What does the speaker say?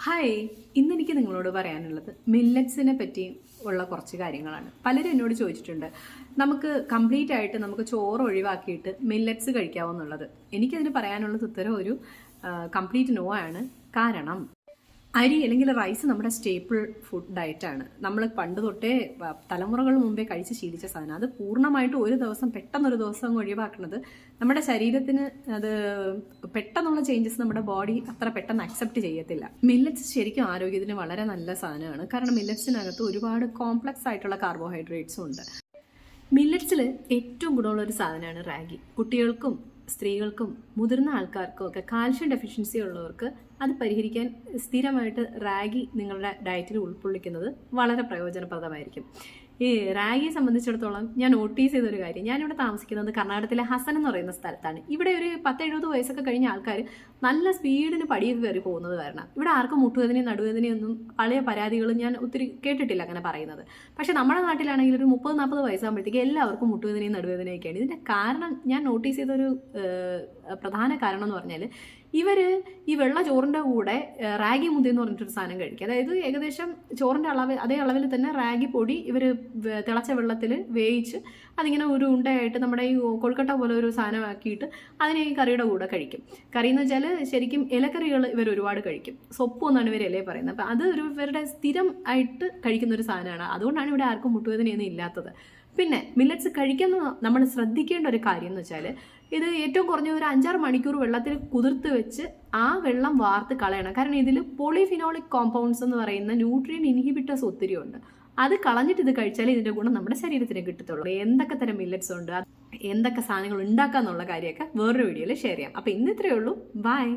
Hi, ഇന്നെനിക്ക് നിങ്ങളോട് പറയാനുള്ളത് മില്ലറ്റ്സിനെ പറ്റി ഉള്ള കുറച്ച് കാര്യങ്ങളാണ്. പലരും എന്നോട് ചോദിച്ചിട്ടുണ്ട്, നമുക്ക് കംപ്ലീറ്റ് ആയിട്ട് നമുക്ക് ചോറ് ഒഴിവാക്കിയിട്ട് മില്ലറ്റ്സ് കഴിക്കാവോ എന്നുള്ളത്. എനിക്കതിന് പറയാനുള്ളത് ഉത്തരം ഒരു കംപ്ലീറ്റ് നോ ആണ്. കാരണം അരി അല്ലെങ്കിൽ റൈസ് നമ്മുടെ സ്റ്റേപ്പിൾ ഫുഡ് ഡയറ്റാണ്. നമ്മൾ പണ്ട് തൊട്ടേ തലമുറകൾ മുമ്പേ കഴിച്ച് ശീലിച്ച സാധനം. അത് പൂർണ്ണമായിട്ട് ഒരു ദിവസം പെട്ടെന്നൊരു ദിവസം ഒഴിവാക്കുന്നത് നമ്മുടെ ശരീരത്തിന് അത് പെട്ടെന്നുള്ള ചേഞ്ചസ് നമ്മുടെ ബോഡി അത്ര പെട്ടെന്ന് അക്സെപ്റ്റ് ചെയ്യത്തില്ല. മില്ലറ്റ്സ് ശരിക്കും ആരോഗ്യത്തിന് വളരെ നല്ല സാധനമാണ്. കാരണം മില്ലറ്റ്സിനകത്ത് ഒരുപാട് കോംപ്ലക്സ് ആയിട്ടുള്ള കാർബോഹൈഡ്രേറ്റ്സും ഉണ്ട്. മില്ലറ്റ്സിൽ ഏറ്റവും ഗുണമുള്ള ഒരു സാധനമാണ് റാഗി. കുട്ടികൾക്കും സ്ത്രീകൾക്കും മുതിർന്ന ആൾക്കാർക്കും ഒക്കെ കാൽഷ്യം ഡെഫിഷ്യൻസി ഉള്ളവർക്ക് അത് പരിഹരിക്കാൻ സ്ഥിരമായിട്ട് റാഗി നിങ്ങളുടെ ഡയറ്റിൽ ഉൾക്കൊള്ളിക്കുന്നത് വളരെ പ്രയോജനപ്രദമായിരിക്കും. ഈ റാഗിയെ സംബന്ധിച്ചിടത്തോളം ഞാൻ നോട്ടീസ് ചെയ്തൊരു കാര്യം, ഞാനിവിടെ താമസിക്കുന്നത് കർണാടകത്തിലെ ഹസൻ എന്ന് പറയുന്ന സ്ഥലത്താണ്. ഇവിടെ ഒരു 10-70 വയസ്സൊക്കെ കഴിഞ്ഞ ആൾക്കാർ നല്ല സ്പീഡിന് പടിയൊക്കെ കയറി പോകുന്നത് കാരണം ഇവിടെ ആർക്കും മുട്ടുവേദനയും നടുവേദനയൊന്നും പഴയ പരാതികളും ഞാൻ ഒത്തിരി കേട്ടിട്ടില്ല അങ്ങനെ പറയുന്നത്. പക്ഷേ നമ്മുടെ നാട്ടിലാണെങ്കിൽ ഒരു 30-40 വയസ്സാകുമ്പോഴത്തേക്ക് എല്ലാവർക്കും മുട്ടുവേദനയും നടുവേദനയൊക്കെയാണ്. ഇതിൻ്റെ കാരണം ഞാൻ നോട്ടീസ് ചെയ്തൊരു പ്രധാന കാരണം എന്ന് പറഞ്ഞാൽ ഈ വെള്ള ചോറിൻ്റെ കൂടെ റാഗി മുദ്ദ എന്ന് പറഞ്ഞിട്ടൊരു സാധനം കഴിക്കുക. അതായത് ഏകദേശം ചോറിൻ്റെ അതേ അളവിൽ തന്നെ റാഗി പൊടി ഇവർ തിളച്ച വെള്ളത്തിൽ വേവിച്ച് അതിങ്ങനെ ഒരു ഉണ്ടയായിട്ട് നമ്മുടെ ഈ കൊഴുക്കട്ട പോലെ ഒരു സാധനമാക്കിയിട്ട് അതിനെ ഈ കറിയുടെ കൂടെ കഴിക്കും. കറി എന്ന് വെച്ചാൽ ശരിക്കും ഇലക്കറികൾ ഇവർ ഒരുപാട് കഴിക്കും. സൊപ്പ് എന്നാണ് ഇവർ ഇലയെ പറയുന്നത്. അപ്പം അത് ഇവരുടെ സ്ഥിരം ആയിട്ട് കഴിക്കുന്ന ഒരു സാധനമാണ്. അതുകൊണ്ടാണ് ഇവിടെ ആർക്കും മുട്ടുവേദനയൊന്നും ഇല്ലാത്തത്. പിന്നെ മില്ലറ്റ്സ് കഴിക്കുന്ന നമ്മൾ ശ്രദ്ധിക്കേണ്ട ഒരു കാര്യം എന്ന് വെച്ചാൽ ഇത് ഏറ്റവും കുറഞ്ഞ ഒരു 5-6 മണിക്കൂർ വെള്ളത്തിൽ കുതിർത്ത് വെച്ച് ആ വെള്ളം വാർത്ത് കളയണം. കാരണം ഇതിൽ പോളിഫിനോളിക് കോമ്പൗണ്ട്സ് എന്ന് പറയുന്ന ന്യൂട്രിയൻ ഇൻഹിബിറ്റേഴ്സ് ഒത്തിരി ഉണ്ട്. അത് കളഞ്ഞിട്ട് ഇത് കഴിച്ചാൽ ഇതിൻ്റെ ഗുണം നമ്മുടെ ശരീരത്തിന് കിട്ടത്തുള്ളൂ. എന്തൊക്കെ തരം മില്ലറ്റ്സ് ഉണ്ട്, എന്തൊക്കെ സാധനങ്ങൾ ഉണ്ടാക്കാന്നുള്ള കാര്യമൊക്കെ വേറൊരു വീഡിയോയിൽ ഷെയർ ചെയ്യാം. അപ്പോൾ ഇന്ന് ഇത്രയേ ഉള്ളൂ. ബൈ.